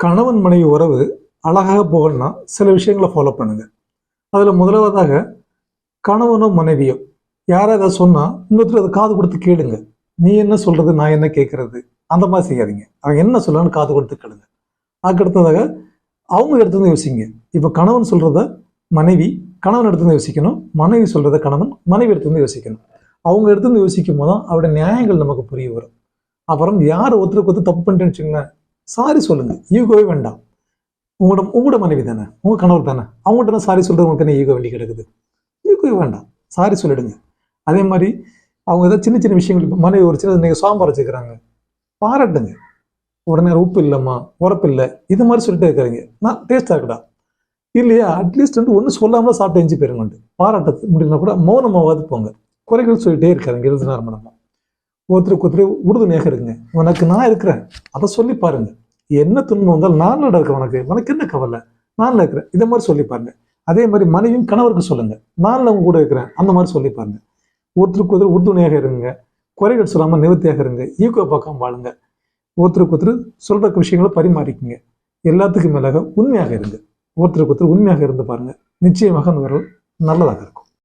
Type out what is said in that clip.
கணவன் மனைவி உறவு அழகாக போகணும்னா சில விஷயங்களை ஃபாலோ பண்ணுங்க. அதில் முதலாவதாக கணவனோ மனைவியோ யாராவது அதை சொன்னால் இன்னொருத்தர் அதை காது கொடுத்து கேளுங்க. நீ என்ன சொல்றது, நான் என்ன கேட்கறது, அந்த மாதிரி செய்யாதீங்க. அவங்க என்ன சொல்லணும்னு காது கொடுத்து கேளுங்க. அதுக்கடுத்ததாக அவங்க எடுத்து யோசிங்க. இப்போ கணவன் சொல்றத மனைவி கணவன் எடுத்து யோசிக்கணும், மனைவி சொல்றத கணவன் மனைவி எடுத்து யோசிக்கணும். அவங்க எடுத்து யோசிக்கும் போது தான் அவருடைய நியாயங்கள் நமக்கு புரிய வரும். அப்புறம் யார் ஒருத்தருக்கு ஒருத்தர் தப்பு பண்ணிட்டேன்னு வச்சுக்கோங்களேன், சாரி சொல்லுங்க. ஈகோவே வேண்டாம். உங்களோட மனைவி தானே, உங்க கணவர் தானே, அவங்கள்ட்ட சாரி சொல்றது உங்களுக்கு என்ன ஈகோ வேண்டி கிடக்குது? ஈகோவே வேண்டாம், சாரி சொல்லிடுங்க. அதே மாதிரி அவங்க ஏதாவது சின்ன சின்ன விஷயங்கள், மனைவி ஒரு சின்ன நீங்கள் சாம்பார் வச்சுக்கிறாங்க, பாராட்டுங்க. உடனே உப்பு இல்லைம்மா, உரப்பு இல்லை, இது மாதிரி சொல்லிட்டே இருக்காங்க. நான் டேஸ்டாக இருக்கடா இல்லையா, அட்லீஸ்ட் ஒன்றும் சொல்லாமல் சாப்பிட்டு எஞ்சி போயிருங்க. பாராட்ட முடியலன்னா கூட மௌனமாவது போங்க. குறைகள் சொல்லிட்டே இருக்காருங்க 20 நேரம் மனமா. ஒருத்தருக்கு ஒருத்தர் உறுதுணையாக இருக்குங்க. உனக்கு நான் இருக்கிறேன், அதை சொல்லி பாருங்க. என்ன துன்பம் வந்தாலும் நான் இருக்கேன், உனக்கு என்ன கவலை, நான் இருக்கிறேன், இதை மாதிரி சொல்லி பாருங்க. அதே மாதிரி மனைவியும் கணவருக்கு சொல்லுங்க, நான் அவங்க கூட இருக்கிறேன், அந்த மாதிரி சொல்லி பாருங்க. ஒருத்தருக்கு ஒருத்தர் உறுதுணையாக இருங்க, குறைகள் சொல்லாமல் நிவர்த்தியாக இருங்க, ஈகோ பார்க்காம வாழுங்க. ஒருத்தருக்கு ஒருத்தர் சொல்ற விஷயங்களை பரிமாறிக்குங்க. எல்லாத்துக்கும் மேலாக உண்மையாக இருங்க. ஒருத்தருக்கு ஒருத்தர் உண்மையாக இருந்து பாருங்க, நிச்சயமாக அந்த உறவு நல்லதாக இருக்கும்.